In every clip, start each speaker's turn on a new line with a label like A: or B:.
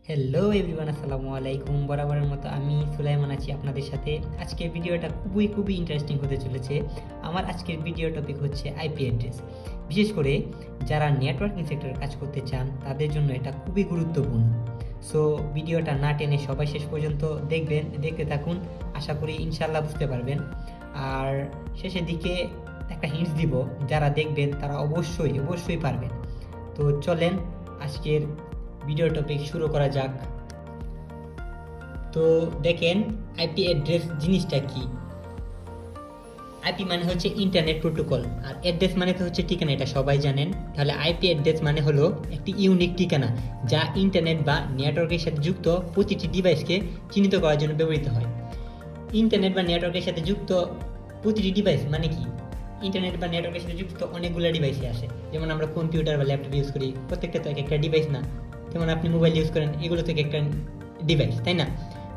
A: Hello everyone, আসসালামু আলাইকুম। বরাবরের মতো আমি সুলাইমান আছি আপনাদের সাথে। আজকের ভিডিওটা খুবই ইন্টারেস্টিং হতে চলেছে। আমার আজকের ভিডিও টপিক হচ্ছে আইপি অ্যাড্রেস। বিশেষ করে যারা নেটওয়ার্কিং সেক্টরে কাজ করতে চান তাদের জন্য এটা খুবই গুরুত্বপূর্ণ। সো ভিডিওটা না টেনে সবাই শেষ পর্যন্ত দেখতে থাকুন। আশা করি ইনশাল্লাহ বুঝতে পারবেন। আর শেষের দিকে একটা হিন্টস দিব, যারা দেখবেন তারা অবশ্যই পারবেন। তো চলেন আজকের ভিডিও টপিক শুরু করা যাক। তো দেখেন, আইপি অ্যাড্রেস জিনিসটা কি। আইপি মানে হচ্ছে ইন্টারনেট প্রোটোকল, আর অ্যাড্রেস মানে তো হচ্ছে ঠিকানা, এটা সবাই জানেন। তাহলে আইপি অ্যাড্রেস মানে হলো একটি ইউনিক ঠিকানা যা ইন্টারনেট বা নেটওয়ার্কের সাথে যুক্ত প্রতিটি ডিভাইসকে চিহ্নিত করার জন্য ব্যবহৃত হয়। ইন্টারনেট বা নেটওয়ার্কের সাথে যুক্ত প্রতিটি ডিভাইস মানে কি? ইন্টারনেট বা নেটওয়ার্কের সাথে যুক্ত অনেকগুলো ডিভাইসে আসে। যেমন আমরা কম্পিউটার বা ল্যাপটপ ইউজ করি, প্রত্যেকটা তো এক একটা ডিভাইস না? যেমন আপনি মোবাইল ইউজ করেন, এগুলো থেকে একটা ডিভাইস, তাই না?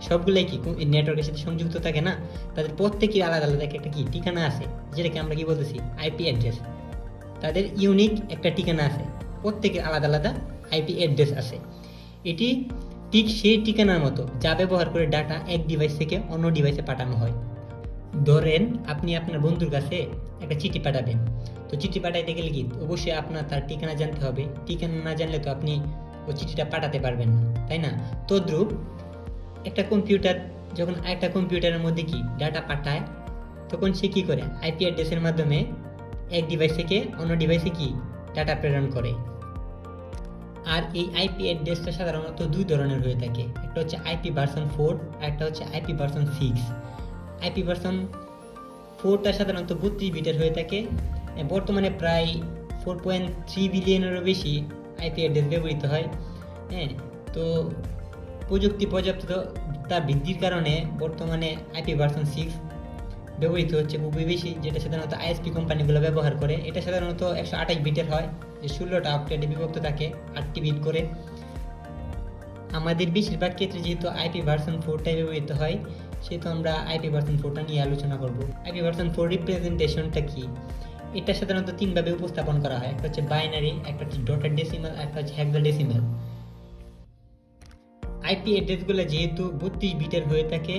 A: সবগুলোই কি নেটওয়ার্কের সাথে সংযুক্ত থাকে না? তাদের প্রত্যেকের আলাদা একটা কি ঠিকানা আছে, যেটাকে আমরা কি বলতেছি আইপি অ্যাড্রেস। তাদের ইউনিক একটা ঠিকানা আছে, প্রত্যেকের আলাদা আইপি অ্যাড্রেস আছে। এটি ঠিক সেই ঠিকানার মতো যা ব্যবহার করে ডাটা এক ডিভাইস থেকে অন্য ডিভাইসে পাঠানো হয়। ধরেন আপনি আপনার বন্ধুর কাছে একটা চিঠি পাঠাবেন। তো চিঠি পাঠাইতে গেলে কি অবশ্যই আপনার তার ঠিকানা জানতে হবে। ঠিকানা না জানলে তো আপনি ওই চিঠিটা পাঠাতে পারবেন না, তাই না? তদ্রূপ একটা কম্পিউটার যখন একটা কম্পিউটারের মধ্যে কি ডাটা পাঠায়, তখন সে কি করে আইপি অ্যাড্রেসের মাধ্যমে এক ডিভাইস থেকে অন্য ডিভাইসে কি ডাটা প্রেরণ করে। আর এই আইপি অ্যাড্রেসটা সাধারণত দুই ধরনের হয়ে থাকে। একটা হচ্ছে আইপি ভার্সন 4 আর একটা হচ্ছে আইপি ভার্সন 6। আইপি ভার্সন 4টা সাধারণত 32 বিটের হয়ে থাকে। বর্তমানে প্রায় 4.3 বিলিয়নেরও বেশি আইপি অ্যাড্রেস ব্যবহৃত হয়। হ্যাঁ, তো প্রযুক্তি পর্যাপ্ততা বৃদ্ধির কারণে বর্তমানে আইপি ভার্সন 6 ব্যবহৃত হচ্ছে খুবই বেশি, যেটা সাধারণত আইএসপি কোম্পানিগুলো ব্যবহার করে। এটা সাধারণত 128 বিটের হয়, যে 16টা অক্টেটে বিভক্ত থাকে 8টি বিট করে। আমাদের বেশিরভাগ ক্ষেত্রে যেহেতু আইপি ভার্সন 4টাই ব্যবহৃত হয়, সেহেতু আমরা আইপি ভার্সন 4টা নিয়ে আলোচনা করব। আইপি ভার্সন 4 রিপ্রেজেন্টেশনটা কি? এটা সাধারণত তিনভাবে উপস্থাপন করা হয়। একটা হচ্ছে বাইনারি, একটা হচ্ছে ডটেড ডেসিমাল, একটা হচ্ছে হেক্সাডেসিমাল। আইপি অ্যাড্রেসগুলো যেহেতু 32 বিটের হয়ে থাকে,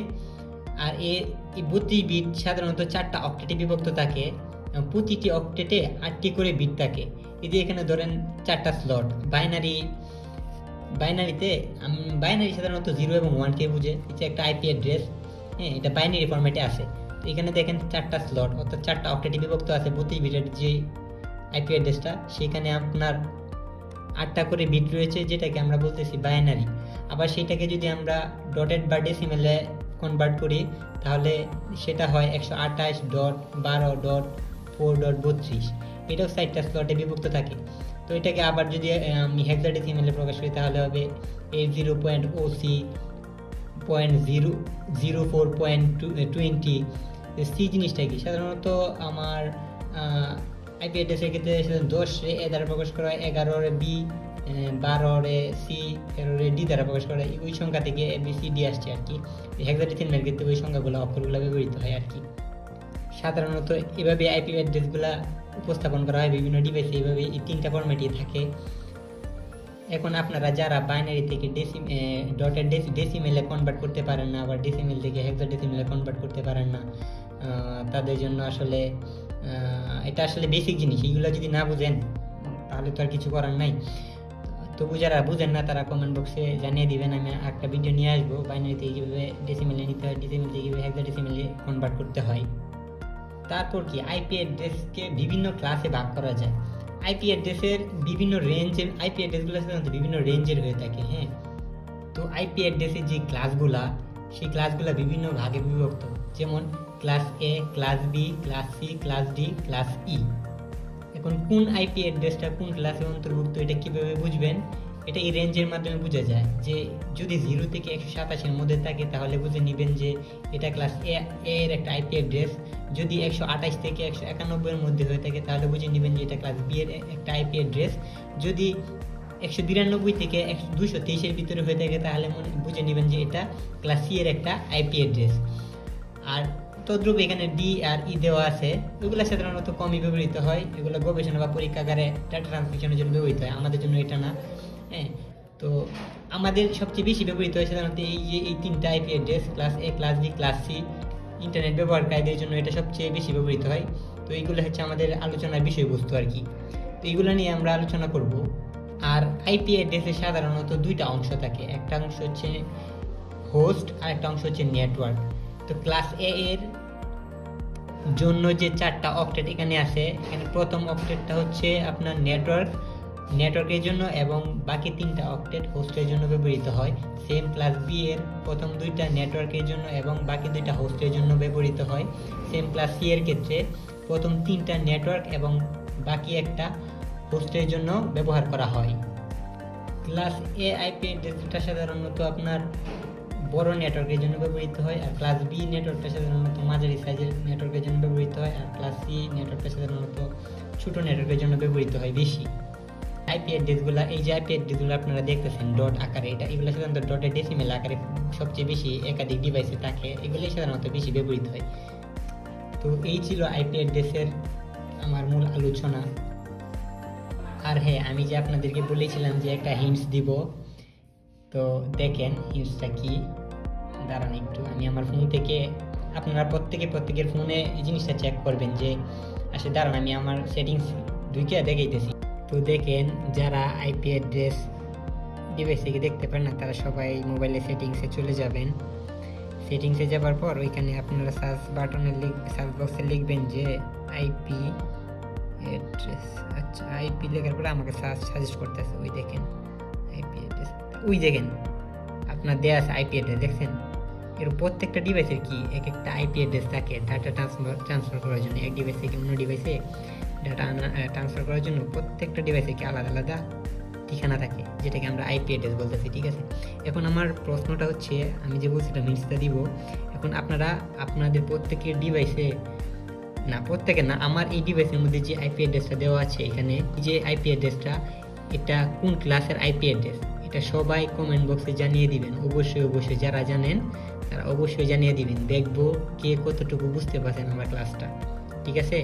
A: আর এই 32 বিট সাধারণত 4টা অক্টেটে বিভক্ত থাকে। প্রতিটি অক্টেটে 8টি করে বিট থাকে। এই যে এখানে ধরেন 4টা স্লট। বাইনারি সাধারণত 0 এবং 1কে বুঝে। এটা একটা আইপি অ্যাড্রেস, হ্যাঁ, এটা বাইনারি ফরম্যাটে আসে। তো এখানে দেখেন 4টা স্লট, অর্থাৎ 4টা অক্টেটে বিভক্ত আছে 32 বিটের যে আইপি অ্যাড্রেসটা। সেখানে আপনার 8টা করে বিট রয়েছে, যেটাকে আমরা বলতেছি বাইনারি। আবার সেটাকে যদি আমরা ডটেড বা ডেসিমেলে কনভার্ট করি, তাহলে সেটা হয় 128.12.4.32। এটাও 4টা স্লটে বিভক্ত থাকে। তো এটাকে আবার যদি আমি হেক্সাডেসিমেলে প্রকাশ করি, তাহলে হবে 80.04.20। সি জিনিসটা কি? সাধারণত আমার আইপি অ্যাড্রেসের ক্ষেত্রে 10 রে এ দ্বারা প্রকাশ করা হয়, 11 রে বি, 12 রে সি, 13 রে ডি দ্বারা প্রকাশ করা হয়। ওই সংখ্যা থেকে এ বি সি ডি আসছে আর কি। হেক্সাডেসিমালের ক্ষেত্রে ওই সংখ্যাগুলো অক্ষরগুলো ব্যবহৃত হয় আর কি। সাধারণত এভাবে আইপি অ্যাড্রেসগুলো উপস্থাপন করা হয় বিভিন্ন ডিভাইসে। এইভাবে এই 3টা ফরম্যাটই থাকে। এখন আপনারা যারা বাইনারি থেকে ডটেড ডেসিমেলে কনভার্ট করতে পারেন না, আবার ডেসিমেল থেকে হেক্সাডেসিমেলে কনভার্ট করতে পারেন না, তাদের জন্য আসলে এটা আসলে বেসিক জিনিস। এগুলো যদি না বুঝেন তাহলে তো আর কিছু করার নাই। তবু যারা বুঝেন না তারা কমেন্ট বক্সে জানিয়ে দিবেন। আমি একটা ভিডিও নিয়ে আসবো বাইনারি থেকে কীভাবে ডেসিমেলে নিতে হয়, ডেসিমেল থেকে কীভাবে হেক্সাডেসিমেলে কনভার্ট করতে হয়। তারপর কি আইপি অ্যাড্রেসকে বিভিন্ন ক্লাসে ভাগ করা যায়। আইপি অ্যাড্রেসের বিভিন্ন রেঞ্জের, আইপি অ্যাড্রেসগুলো সাধারণত বিভিন্ন রেঞ্জের হয়ে থাকে। হ্যাঁ, তো আইপি অ্যাড্রেসের যে ক্লাসগুলা, সেই ক্লাসগুলা বিভিন্ন ভাগে বিভক্ত। যেমন class A, class B, class C, class D, class E. এখন কোন আইপি অ্যাড্রেসটা কোন ক্লাসে অন্তর্ভুক্ত এটা কিভাবে বুঝবেন? এটা এই রেঞ্জের মাধ্যমে বোঝা যায়। যে যদি 0 থেকে 127-এর মধ্যে থাকে, তাহলে বুঝে নেবেন যে এটা ক্লাস এ এর একটা আইপি অ্যাড্রেস। যদি 128 থেকে 191-এর মধ্যে হয়ে থাকে, তাহলে বুঝে নেবেন যে এটা ক্লাস বি এর একটা আইপি অ্যাড্রেস। যদি 192 থেকে 223-এর ভিতরে হয়ে থাকে, তাহলে বুঝে নেবেন যে এটা ক্লাস সি এর একটা আইপি অ্যাড্রেস। আর তদ্রূপ এখানে ডি আর ই দেওয়া আছে। এগুলো সাধারণত কমই ব্যবহৃত হয়। এগুলো গবেষণা বা পরীক্ষাগারে ডাটা ট্রান্সমিশনের জন্য ব্যবহৃত হয়, আমাদের জন্য এটা না। হ্যাঁ, তো আমাদের সবচেয়ে বেশি ব্যবহৃত হয় সাধারণত এই তিনটা IP address, class A, class B, class C. Internet ব্যবহারকারীদের জন্য এটা সবচেয়ে বেশি ব্যবহৃত হয়। তো এইগুলো হচ্ছে আমাদের আলোচনার বিষয়বস্তু আর কি। তো এইগুলো নিয়ে আমরা আলোচনা করব। আর আইপি অ্যাড্রেসে সাধারণত দুইটা অংশ থাকে, একটা অংশ হচ্ছে হোস্ট আর একটা অংশ হচ্ছে নেটওয়ার্ক। তো ক্লাস এ এর জন্য যে 4টা অক্টেট এখানে আছে, এখানে প্রথম অক্টেটটা হচ্ছে আপনার নেটওয়ার্কের জন্য, এবং বাকি 3টা অক্টেট হোস্টের জন্য ব্যবহৃত হয়। সেম ক্লাস বি এর প্রথম 2টা নেটওয়ার্কের জন্য এবং বাকি 2টা হোস্টের জন্য ব্যবহৃত হয়। সেম ক্লাস সি এর ক্ষেত্রে প্রথম 3টা নেটওয়ার্ক এবং বাকি একটা হোস্টের জন্য ব্যবহার করা হয়। ক্লাস এ আইপি অ্যাড্রেসটা সাধারণত আপনার বড় নেটওয়ার্কের জন্য ব্যবহৃত হয়, আর ক্লাস বি নেটওয়ার্কটা সাধারণত মাঝারি সাইজের নেটওয়ার্কের জন্য ব্যবহৃত হয়, আর ক্লাস সি নেটওয়ার্কটা সাধারণত ছোট নেটওয়ার্কের জন্য ব্যবহৃত হয় বেশি। আইপি অ্যাড্রেসগুলো, এই যে আইপি অ্যাড্রেসগুলো আপনারা দেখতেছেন ডট আকারে, এগুলো সাধারণত ডটের ডেসিমেল আকারে সবচেয়ে বেশি একাধিক ডিভাইসে থাকে, এগুলোই সাধারণত বেশি ব্যবহৃত হয়। তো এই ছিল আইপি অ্যাড্রেসের আমার মূল আলোচনা। আর হ্যাঁ, আমি যে আপনাদেরকে বলেছিলাম যে একটা হিন্টস দিব, তো দেখেন হিন্টসটা কি। দাঁড়ান একটু, আমি আমার ফোন থেকে, আপনারা প্রত্যেকের ফোনে এই জিনিসটা চেক করবেন যে আসলে, দাঁড়ান আমি আমার সেটিংস ঢুকে দেখাইতেছি। তো দেখেন, যারা আইপি অ্যাড্রেস ডিভাইস থেকে দেখতে পারেন না, তারা সবাই মোবাইলে সেটিংসে চলে যাবেন। সেটিংসে যাওয়ার পর ওইখানে আপনারা সার্চ বক্সে লিখবেন যে আইপি অ্যাড্রেস। আচ্ছা, আইপি লেখার পরে আমাকে সাজেস্ট করতেছে, ওই দেখেন আইপি অ্যাড্রেস, ওই দেখেন আপনার দেয়া আছে আইপি অ্যাড্রেস, দেখছেন? এর প্রত্যেকটা ডিভাইসের কি এক একটা আইপি অ্যাড্রেস থাকে ডাটা ট্রান্সফার করার জন্য। এক ডিভাইস থেকে অন্য ডিভাইসে ডাটা ট্রান্সফার করার জন্য প্রত্যেকটা ডিভাইসে কি আলাদা আলাদা ঠিকানা থাকে, যেটাকে আমরা আইপি অ্যাড্রেস বলতেছি, ঠিক আছে? এখন আমার প্রশ্নটা হচ্ছে, আমি যে বলছিলাম হিন্টসটা দিব, এখন আপনারা আপনাদের প্রত্যেকের ডিভাইসে, না প্রত্যেকের না, আমার এই ডিভাইসের মধ্যে যে আইপি অ্যাড্রেসটা দেওয়া আছে এখানে, যে আইপি অ্যাড্রেসটা, এটা কোন ক্লাসের আইপি অ্যাড্রেস, এটা সবাই কমেন্ট বক্সে জানিয়ে দিবেন। অবশ্যই যারা জানেন তারা অবশ্যই জানিয়ে দিবেন, দেখবো কে কতটুকু বুঝতে পারছেন আমার ক্লাসটা, ঠিক আছে?